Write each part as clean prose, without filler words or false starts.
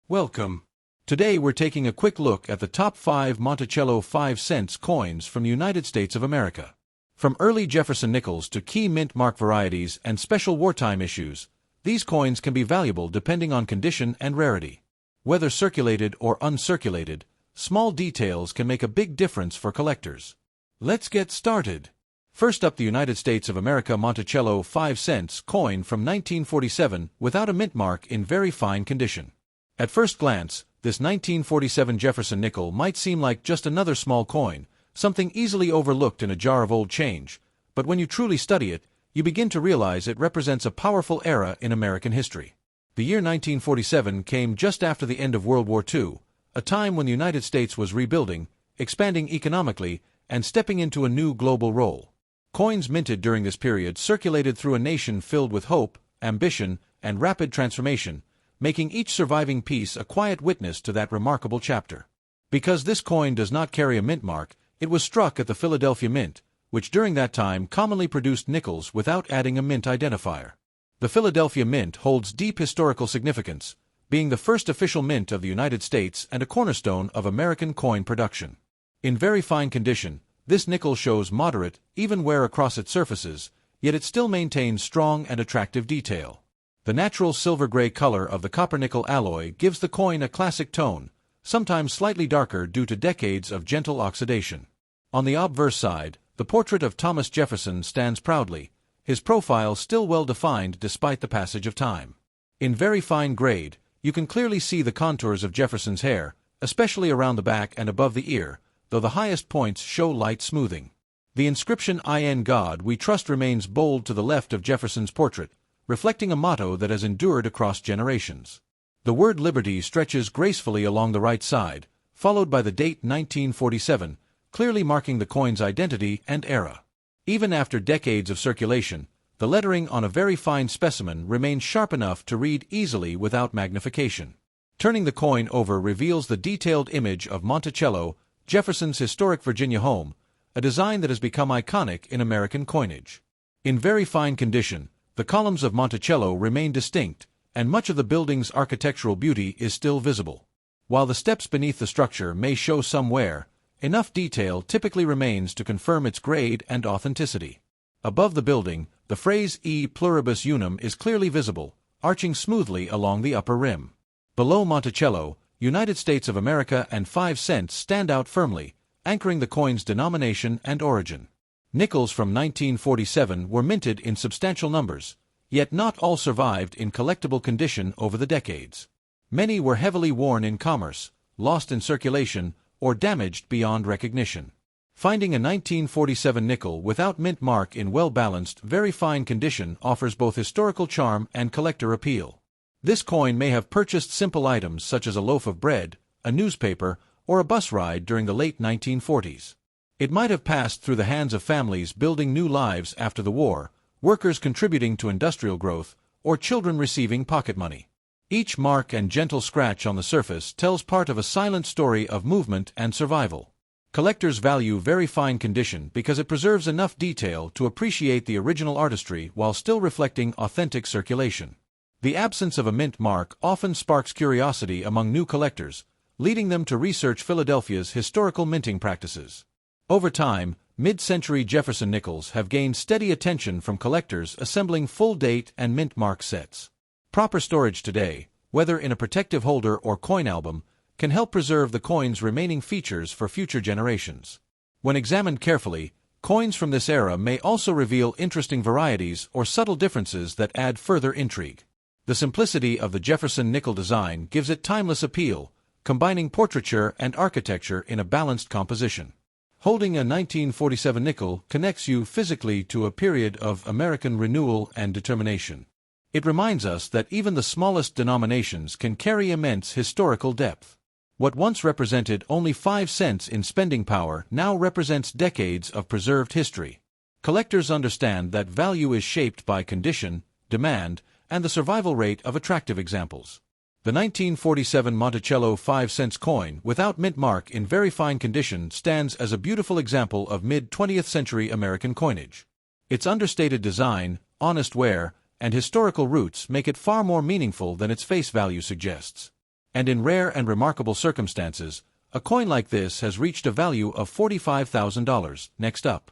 Welcome. Today we're taking a quick look at the top 5 Monticello 5-cent coins from the United States of America. From early Jefferson Nickels to key mint mark varieties and special wartime issues, these coins can be valuable depending on condition and rarity. Whether circulated or uncirculated, small details can make a big difference for collectors. Let's get started. First up, the United States of America Monticello 5-cent coin from 1947 without a mint mark in very fine condition. At first glance, this 1947 Jefferson nickel might seem like just another small coin, something easily overlooked in a jar of old change, but when you truly study it, you begin to realize it represents a powerful era in American history. The year 1947 came just after the end of World War II, a time when the United States was rebuilding, expanding economically, and stepping into a new global role. Coins minted during this period circulated through a nation filled with hope, ambition, and rapid transformation, making each surviving piece a quiet witness to that remarkable chapter. Because this coin does not carry a mint mark, it was struck at the Philadelphia Mint, which during that time commonly produced nickels without adding a mint identifier. The Philadelphia Mint holds deep historical significance, being the first official mint of the United States and a cornerstone of American coin production. In very fine condition, this nickel shows moderate, even wear across its surfaces, yet it still maintains strong and attractive detail. The natural silver-gray color of the copper-nickel alloy gives the coin a classic tone, sometimes slightly darker due to decades of gentle oxidation. On the obverse side, the portrait of Thomas Jefferson stands proudly, his profile still well-defined despite the passage of time. In very fine grade, you can clearly see the contours of Jefferson's hair, especially around the back and above the ear, though the highest points show light smoothing. The inscription "In God We Trust" remains bold to the left of Jefferson's portrait, reflecting a motto that has endured across generations. The word liberty stretches gracefully along the right side, followed by the date 1947, clearly marking the coin's identity and era. Even after decades of circulation, the lettering on a very fine specimen remains sharp enough to read easily without magnification. Turning the coin over reveals the detailed image of Monticello, Jefferson's historic Virginia home, a design that has become iconic in American coinage. In very fine condition, the columns of Monticello remain distinct, and much of the building's architectural beauty is still visible. While the steps beneath the structure may show some wear, enough detail typically remains to confirm its grade and authenticity. Above the building, the phrase "E pluribus unum" is clearly visible, arching smoothly along the upper rim. Below Monticello, United States of America and 5 cents stand out firmly, anchoring the coin's denomination and origin. Nickels from 1947 were minted in substantial numbers, yet not all survived in collectible condition over the decades. Many were heavily worn in commerce, lost in circulation, or damaged beyond recognition. Finding a 1947 nickel without mint mark in well-balanced, very fine condition offers both historical charm and collector appeal. This coin may have purchased simple items such as a loaf of bread, a newspaper, or a bus ride during the late 1940s. It might have passed through the hands of families building new lives after the war, workers contributing to industrial growth, or children receiving pocket money. Each mark and gentle scratch on the surface tells part of a silent story of movement and survival. Collectors value very fine condition because it preserves enough detail to appreciate the original artistry while still reflecting authentic circulation. The absence of a mint mark often sparks curiosity among new collectors, leading them to research Philadelphia's historical minting practices. Over time, mid-century Jefferson nickels have gained steady attention from collectors assembling full date and mint mark sets. Proper storage today, whether in a protective holder or coin album, can help preserve the coin's remaining features for future generations. When examined carefully, coins from this era may also reveal interesting varieties or subtle differences that add further intrigue. The simplicity of the Jefferson nickel design gives it timeless appeal, combining portraiture and architecture in a balanced composition. Holding a 1947 nickel connects you physically to a period of American renewal and determination. It reminds us that even the smallest denominations can carry immense historical depth. What once represented only 5 cents in spending power now represents decades of preserved history. Collectors understand that value is shaped by condition, demand, and the survival rate of attractive examples. The 1947 Monticello 5 cents coin without mint mark in very fine condition stands as a beautiful example of mid-20th century American coinage. Its understated design, honest wear, and historical roots make it far more meaningful than its face value suggests. And in rare and remarkable circumstances, a coin like this has reached a value of $45,000. Next up,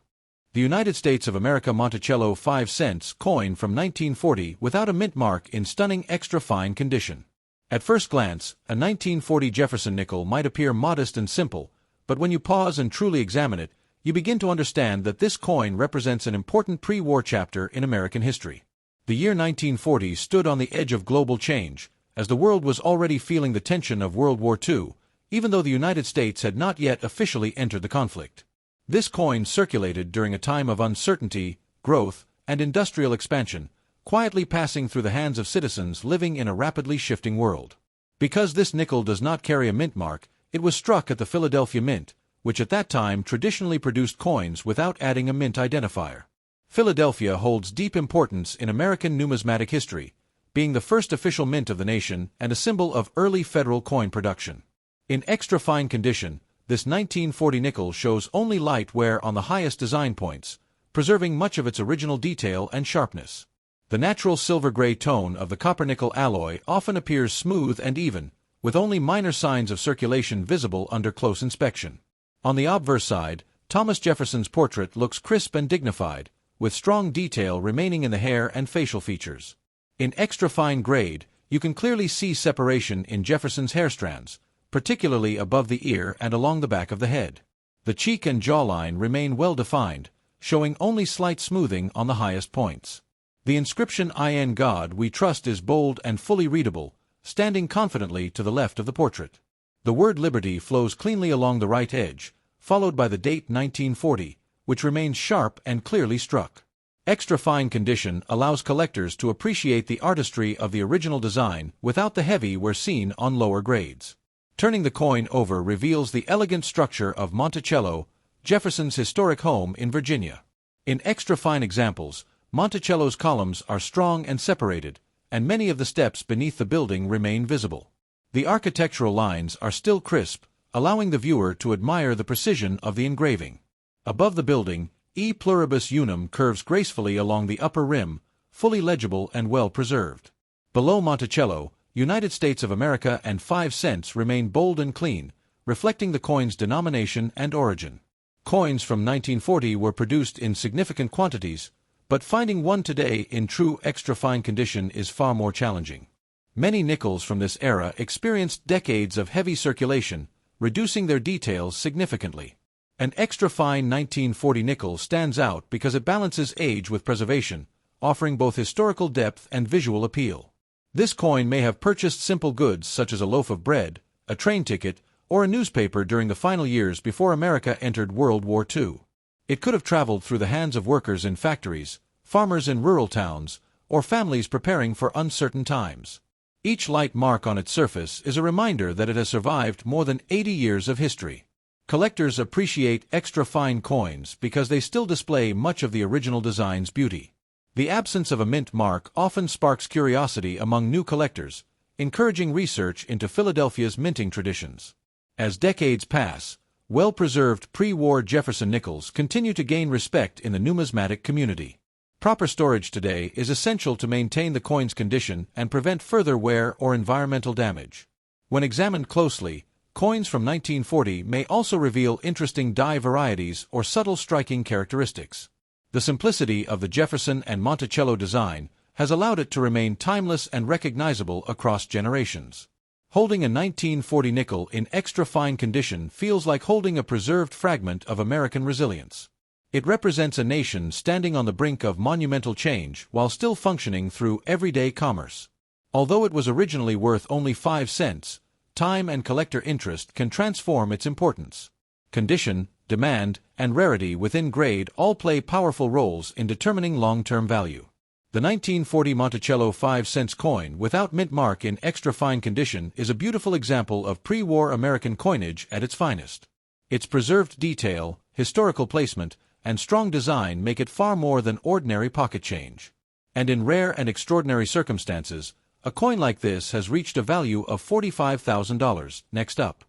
the United States of America Monticello 5 cents coin from 1940 without a mint mark in stunning extra fine condition. At first glance, a 1940 Jefferson nickel might appear modest and simple, but when you pause and truly examine it, you begin to understand that this coin represents an important pre-war chapter in American history. The year 1940 stood on the edge of global change, as the world was already feeling the tension of World War II, even though the United States had not yet officially entered the conflict. This coin circulated during a time of uncertainty, growth, and industrial expansion, quietly passing through the hands of citizens living in a rapidly shifting world. Because this nickel does not carry a mint mark, it was struck at the Philadelphia Mint, which at that time traditionally produced coins without adding a mint identifier. Philadelphia holds deep importance in American numismatic history, being the first official mint of the nation and a symbol of early federal coin production. In extra fine condition, this 1940 nickel shows only light wear on the highest design points, preserving much of its original detail and sharpness. The natural silver-gray tone of the copper-nickel alloy often appears smooth and even, with only minor signs of circulation visible under close inspection. On the obverse side, Thomas Jefferson's portrait looks crisp and dignified, with strong detail remaining in the hair and facial features. In extra fine grade, you can clearly see separation in Jefferson's hair strands, particularly above the ear and along the back of the head. The cheek and jawline remain well defined, showing only slight smoothing on the highest points. The inscription "In God We Trust" is bold and fully readable, standing confidently to the left of the portrait. The word Liberty flows cleanly along the right edge, followed by the date 1940, which remains sharp and clearly struck. Extra fine condition allows collectors to appreciate the artistry of the original design without the heavy wear seen on lower grades. Turning the coin over reveals the elegant structure of Monticello, Jefferson's historic home in Virginia. In extra fine examples, Monticello's columns are strong and separated, and many of the steps beneath the building remain visible. The architectural lines are still crisp, allowing the viewer to admire the precision of the engraving. Above the building, E pluribus unum curves gracefully along the upper rim, fully legible and well preserved. Below Monticello, United States of America and 5 cents remain bold and clean, reflecting the coin's denomination and origin. Coins from 1940 were produced in significant quantities, but finding one today in true extra-fine condition is far more challenging. Many nickels from this era experienced decades of heavy circulation, reducing their details significantly. An extra-fine 1940 nickel stands out because it balances age with preservation, offering both historical depth and visual appeal. This coin may have purchased simple goods such as a loaf of bread, a train ticket, or a newspaper during the final years before America entered World War II. It could have traveled through the hands of workers in factories, farmers in rural towns, or families preparing for uncertain times. Each light mark on its surface is a reminder that it has survived more than 80 years of history. Collectors appreciate extra-fine coins because they still display much of the original design's beauty. The absence of a mint mark often sparks curiosity among new collectors, encouraging research into Philadelphia's minting traditions. As decades pass, well-preserved pre-war Jefferson nickels continue to gain respect in the numismatic community. Proper storage today is essential to maintain the coin's condition and prevent further wear or environmental damage. When examined closely, coins from 1940 may also reveal interesting die varieties or subtle striking characteristics. The simplicity of the Jefferson and Monticello design has allowed it to remain timeless and recognizable across generations. Holding a 1940 nickel in extra-fine condition feels like holding a preserved fragment of American resilience. It represents a nation standing on the brink of monumental change while still functioning through everyday commerce. Although it was originally worth only 5 cents, time and collector interest can transform its importance. Condition, demand, and rarity within grade all play powerful roles in determining long-term value. The 1940 Monticello 5 cents coin without mint mark in extra-fine condition is a beautiful example of pre-war American coinage at its finest. Its preserved detail, historical placement, and strong design make it far more than ordinary pocket change. And in rare and extraordinary circumstances, a coin like this has reached a value of $45,000. Next up,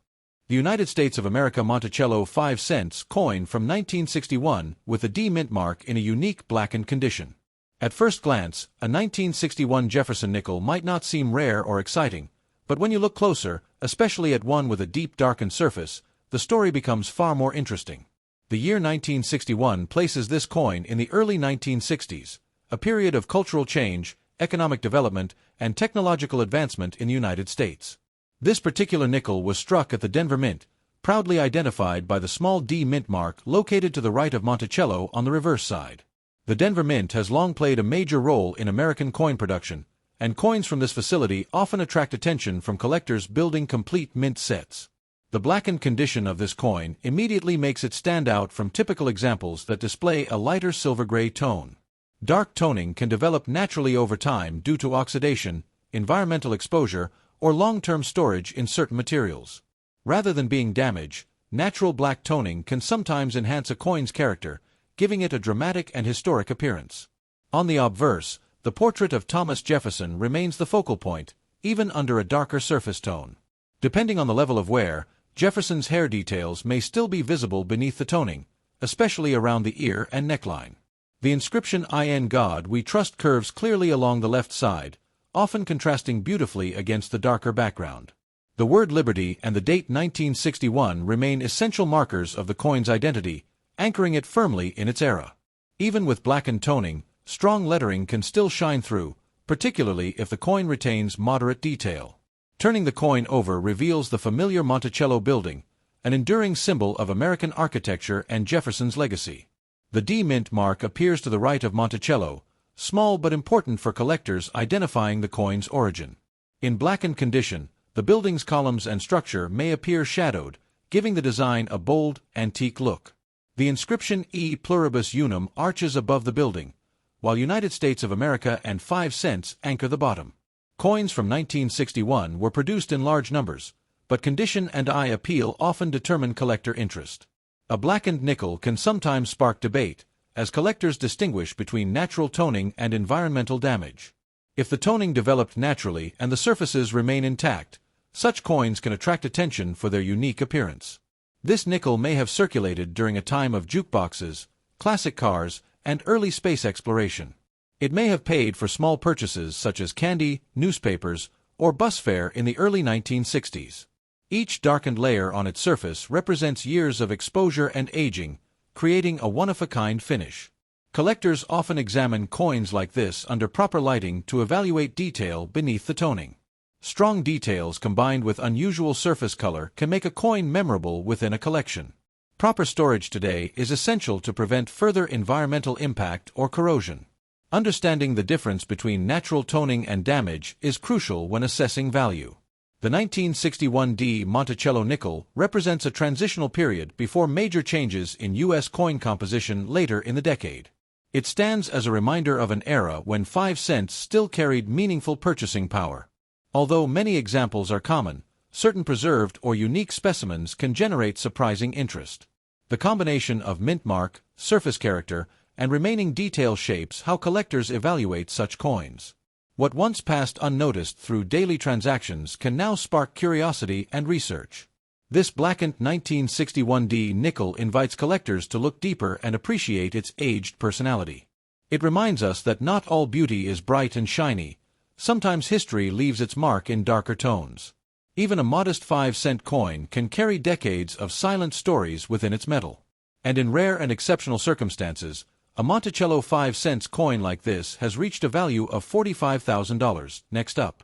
the United States of America Monticello 5 cents coin from 1961 with a D mint mark in a unique blackened condition. At first glance, a 1961 Jefferson nickel might not seem rare or exciting, But when you look closer, especially at one with a deep darkened surface, the story becomes far more interesting. The year 1961 places this coin in the early 1960s, a period of cultural change, economic development, and technological advancement in the United States. This particular nickel was struck at the Denver Mint, proudly identified by the small D mint mark located to the right of Monticello on the reverse side. The Denver Mint has long played a major role in American coin production, and coins from this facility often attract attention from collectors building complete mint sets. The blackened condition of this coin immediately makes it stand out from typical examples that display a lighter silver-gray tone. Dark toning can develop naturally over time due to oxidation, environmental exposure, or long-term storage in certain materials. Rather than being damaged, natural black toning can sometimes enhance a coin's character, giving it a dramatic and historic appearance. On the obverse, the portrait of Thomas Jefferson remains the focal point, even under a darker surface tone. Depending on the level of wear, Jefferson's hair details may still be visible beneath the toning, especially around the ear and neckline. The inscription "In God We Trust" curves clearly along the left side, often contrasting beautifully against the darker background. The word liberty and the date 1961 remain essential markers of the coin's identity, anchoring it firmly in its era. Even with blackened toning, strong lettering can still shine through, particularly if the coin retains moderate detail. Turning the coin over reveals the familiar Monticello building, an enduring symbol of American architecture and Jefferson's legacy. The D mint mark appears to the right of Monticello, small but important for collectors identifying the coin's origin. In blackened condition, the building's columns and structure may appear shadowed, giving the design a bold, antique look. The inscription "E pluribus unum" arches above the building, while United States of America and 5 cents anchor the bottom. Coins from 1961 were produced in large numbers, but condition and eye appeal often determine collector interest. A blackened nickel can sometimes spark debate, as collectors distinguish between natural toning and environmental damage. If the toning developed naturally and the surfaces remain intact, such coins can attract attention for their unique appearance. This nickel may have circulated during a time of jukeboxes, classic cars, and early space exploration. It may have paid for small purchases such as candy, newspapers, or bus fare in the early 1960s. Each darkened layer on its surface represents years of exposure and aging, creating a one-of-a-kind finish. Collectors often examine coins like this under proper lighting to evaluate detail beneath the toning. Strong details combined with unusual surface color can make a coin memorable within a collection. Proper storage today is essential to prevent further environmental impact or corrosion. Understanding the difference between natural toning and damage is crucial when assessing value. The 1961 D Monticello nickel represents a transitional period before major changes in U.S. coin composition later in the decade. It stands as a reminder of an era when 5 cents still carried meaningful purchasing power. Although many examples are common, certain preserved or unique specimens can generate surprising interest. The combination of mint mark, surface character, and remaining detail shapes how collectors evaluate such coins. What once passed unnoticed through daily transactions can now spark curiosity and research. This blackened 1961 D nickel invites collectors to look deeper and appreciate its aged personality. It reminds us that not all beauty is bright and shiny. Sometimes history leaves its mark in darker tones. Even a modest 5-cent coin can carry decades of silent stories within its metal. And in rare and exceptional circumstances, a Monticello 5 cents coin like this has reached a value of $45,000. Next up,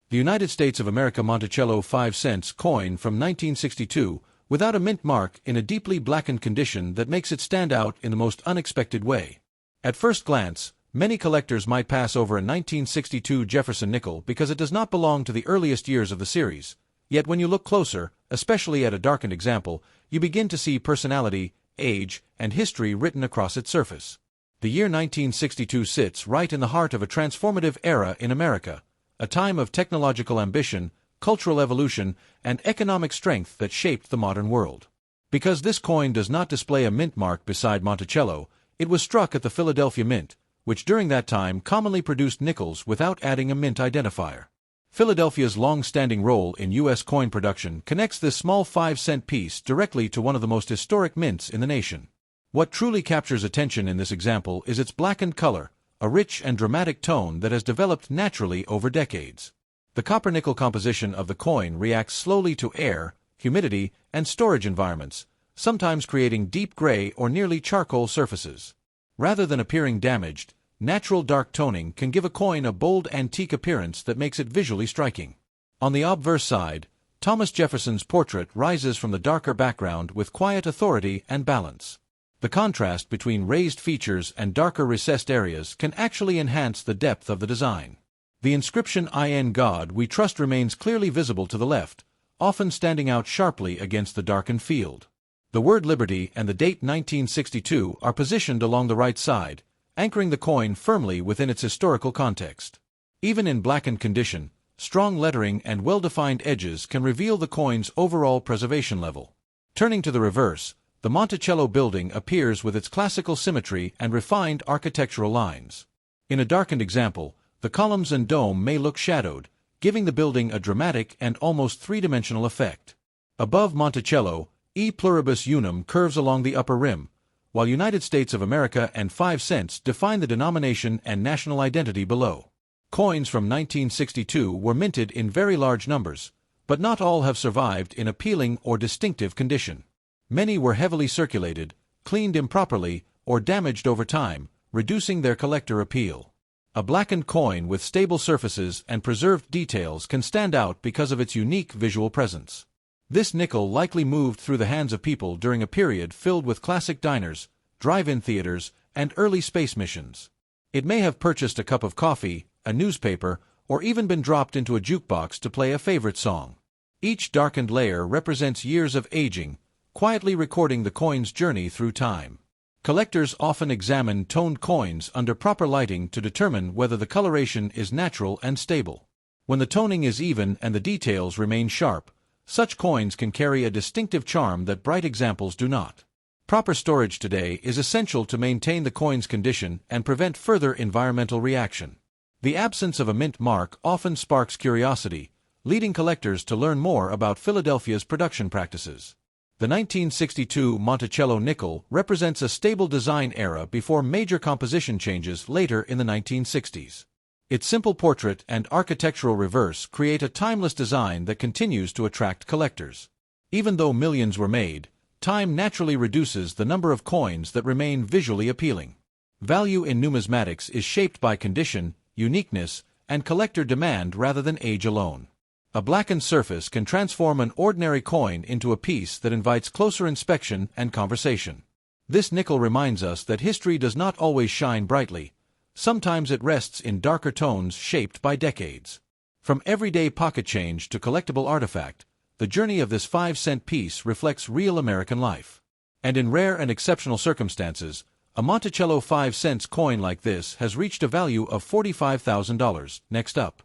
the United States of America Monticello 5 cents coin from 1962, without a mint mark, in a deeply blackened condition that makes it stand out in the most unexpected way. At first glance, many collectors might pass over a 1962 Jefferson nickel because it does not belong to the earliest years of the series. Yet when you look closer, especially at a darkened example, you begin to see personality, age, and history written across its surface. The year 1962 sits right in the heart of a transformative era in America, a time of technological ambition, cultural evolution, and economic strength that shaped the modern world. Because this coin does not display a mint mark beside Monticello, it was struck at the Philadelphia Mint, which during that time commonly produced nickels without adding a mint identifier. Philadelphia's long-standing role in U.S. coin production connects this small 5-cent piece directly to one of the most historic mints in the nation. What truly captures attention in this example is its blackened color, a rich and dramatic tone that has developed naturally over decades. The copper-nickel composition of the coin reacts slowly to air, humidity, and storage environments, sometimes creating deep gray or nearly charcoal surfaces. Rather than appearing damaged, natural dark toning can give a coin a bold antique appearance that makes it visually striking. On the obverse side, Thomas Jefferson's portrait rises from the darker background with quiet authority and balance. The contrast between raised features and darker recessed areas can actually enhance the depth of the design. The inscription "In God We Trust" remains clearly visible to the left, often standing out sharply against the darkened field. The word Liberty and the date 1962 are positioned along the right side, anchoring the coin firmly within its historical context. Even in blackened condition, strong lettering and well-defined edges can reveal the coin's overall preservation level. Turning to the reverse, the Monticello building appears with its classical symmetry and refined architectural lines. In a darkened example, the columns and dome may look shadowed, giving the building a dramatic and almost three-dimensional effect. Above Monticello, E pluribus unum curves along the upper rim, while United States of America and 5 cents define the denomination and national identity below. Coins from 1962 were minted in very large numbers, but not all have survived in appealing or distinctive condition. Many were heavily circulated, cleaned improperly, or damaged over time, reducing their collector appeal. A blackened coin with stable surfaces and preserved details can stand out because of its unique visual presence. This nickel likely moved through the hands of people during a period filled with classic diners, drive-in theaters, and early space missions. It may have purchased a cup of coffee, a newspaper, or even been dropped into a jukebox to play a favorite song. Each darkened layer represents years of aging, quietly recording the coin's journey through time. Collectors often examine toned coins under proper lighting to determine whether the coloration is natural and stable. When the toning is even and the details remain sharp, such coins can carry a distinctive charm that bright examples do not. Proper storage today is essential to maintain the coin's condition and prevent further environmental reaction. The absence of a mint mark often sparks curiosity, leading collectors to learn more about Philadelphia's production practices. The 1962 Monticello nickel represents a stable design era before major composition changes later in the 1960s. Its simple portrait and architectural reverse create a timeless design that continues to attract collectors. Even though millions were made, time naturally reduces the number of coins that remain visually appealing. Value in numismatics is shaped by condition, uniqueness, and collector demand rather than age alone. A blackened surface can transform an ordinary coin into a piece that invites closer inspection and conversation. This nickel reminds us that history does not always shine brightly. Sometimes it rests in darker tones shaped by decades. From everyday pocket change to collectible artifact, the journey of this 5-cent piece reflects real American life. And in rare and exceptional circumstances, a Monticello 5 cents coin like this has reached a value of $45,000. Next up,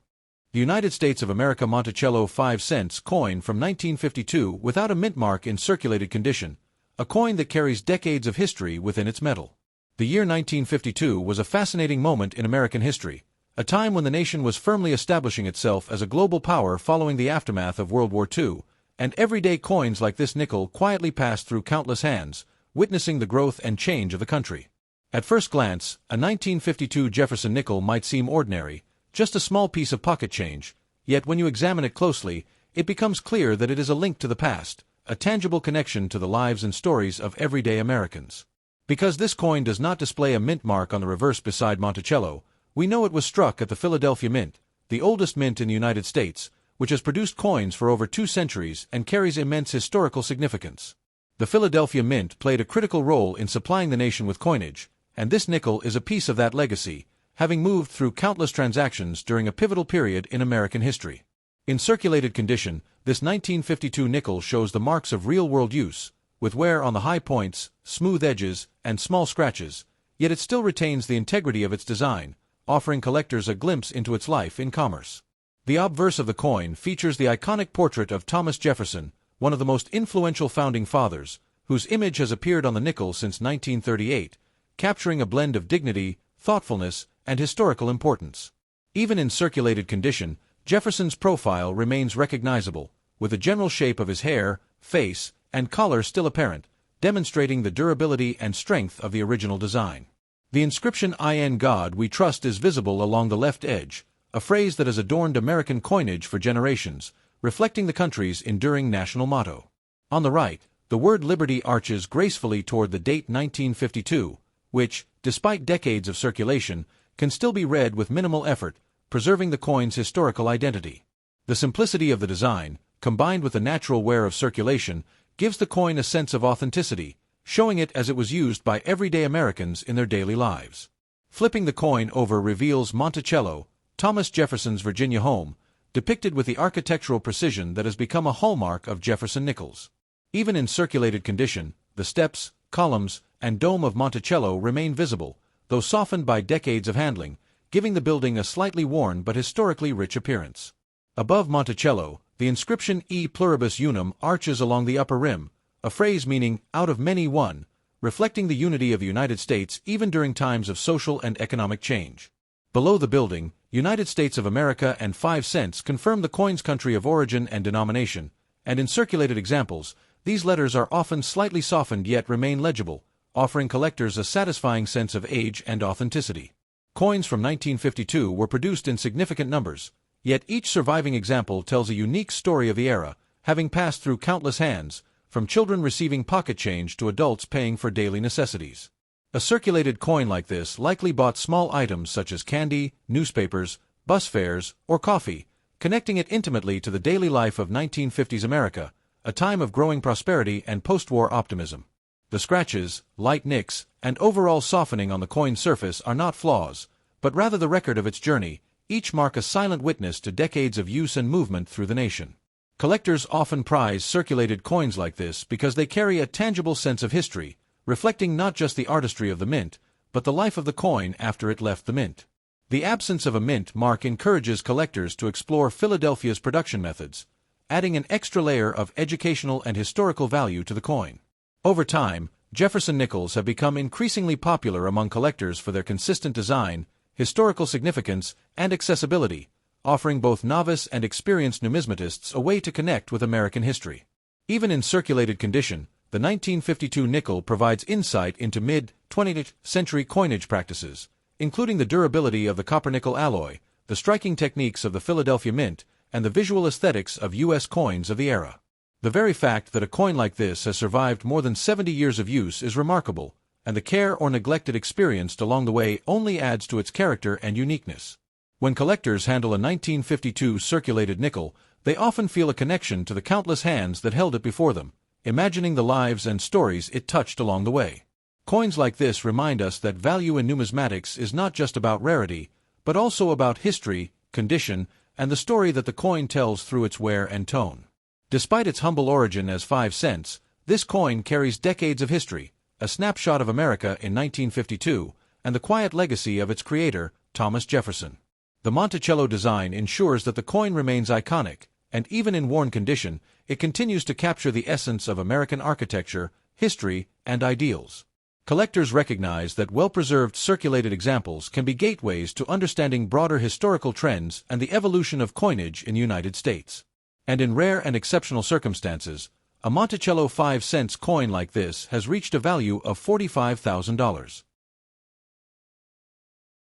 the United States of America Monticello 5 cents coin from 1952 without a mint mark in circulated condition, a coin that carries decades of history within its metal. The year 1952 was a fascinating moment in American history, a time when the nation was firmly establishing itself as a global power following the aftermath of World War II, and everyday coins like this nickel quietly passed through countless hands, witnessing the growth and change of the country. At first glance, a 1952 Jefferson nickel might seem ordinary, just a small piece of pocket change, yet when you examine it closely, it becomes clear that it is a link to the past, a tangible connection to the lives and stories of everyday Americans. Because this coin does not display a mint mark on the reverse beside Monticello, we know it was struck at the Philadelphia Mint, the oldest mint in the United States, which has produced coins for over 2 centuries and carries immense historical significance. The Philadelphia Mint played a critical role in supplying the nation with coinage, and this nickel is a piece of that legacy, having moved through countless transactions during a pivotal period in American history. In circulated condition, this 1952 nickel shows the marks of real-world use, with wear on the high points, smooth edges, and small scratches, yet it still retains the integrity of its design, offering collectors a glimpse into its life in commerce. The obverse of the coin features the iconic portrait of Thomas Jefferson, one of the most influential founding fathers, whose image has appeared on the nickel since 1938, capturing a blend of dignity, thoughtfulness, and historical importance. Even in circulated condition, Jefferson's profile remains recognizable, with the general shape of his hair, face, and collar still apparent, demonstrating the durability and strength of the original design. The inscription "In God We Trust" is visible along the left edge, a phrase that has adorned American coinage for generations, reflecting the country's enduring national motto. On the right, the word liberty arches gracefully toward the date 1952, which, despite decades of circulation, can still be read with minimal effort, preserving the coin's historical identity. The simplicity of the design, combined with the natural wear of circulation, gives the coin a sense of authenticity, showing it as it was used by everyday Americans in their daily lives. Flipping the coin over reveals Monticello, Thomas Jefferson's Virginia home, depicted with the architectural precision that has become a hallmark of Jefferson Nickels. Even in circulated condition, the steps, columns, and dome of Monticello remain visible, though softened by decades of handling, giving the building a slightly worn but historically rich appearance. Above Monticello, the inscription E pluribus unum arches along the upper rim, a phrase meaning out of many one, reflecting the unity of the United States even during times of social and economic change. Below the building, United States of America and 5 cents confirm the coin's country of origin and denomination, and in circulated examples, these letters are often slightly softened yet remain legible, offering collectors a satisfying sense of age and authenticity. Coins from 1952 were produced in significant numbers, yet each surviving example tells a unique story of the era, having passed through countless hands, from children receiving pocket change to adults paying for daily necessities. A circulated coin like this likely bought small items such as candy, newspapers, bus fares, or coffee, connecting it intimately to the daily life of 1950s America, a time of growing prosperity and post-war optimism. The scratches, light nicks, and overall softening on the coin's surface are not flaws, but rather the record of its journey, each mark a silent witness to decades of use and movement through the nation. Collectors often prize circulated coins like this because they carry a tangible sense of history, reflecting not just the artistry of the mint, but the life of the coin after it left the mint. The absence of a mint mark encourages collectors to explore Philadelphia's production methods, adding an extra layer of educational and historical value to the coin. Over time, Jefferson Nickels have become increasingly popular among collectors for their consistent design, historical significance, and accessibility, offering both novice and experienced numismatists a way to connect with American history. Even in circulated condition, the 1952 nickel provides insight into mid-20th century coinage practices, including the durability of the copper-nickel alloy, the striking techniques of the Philadelphia Mint, and the visual aesthetics of U.S. coins of the era. The very fact that a coin like this has survived more than 70 years of use is remarkable, and the care or neglect it experienced along the way only adds to its character and uniqueness. When collectors handle a 1952 circulated nickel, they often feel a connection to the countless hands that held it before them, imagining the lives and stories it touched along the way. Coins like this remind us that value in numismatics is not just about rarity, but also about history, condition, and the story that the coin tells through its wear and tone. Despite its humble origin as 5 cents, this coin carries decades of history, a snapshot of America in 1952, and the quiet legacy of its creator, Thomas Jefferson. The Monticello design ensures that the coin remains iconic, and even in worn condition, it continues to capture the essence of American architecture, history, and ideals. Collectors recognize that well-preserved circulated examples can be gateways to understanding broader historical trends and the evolution of coinage in the United States. And in rare and exceptional circumstances, a Monticello 5 cents coin like this has reached a value of $45,000.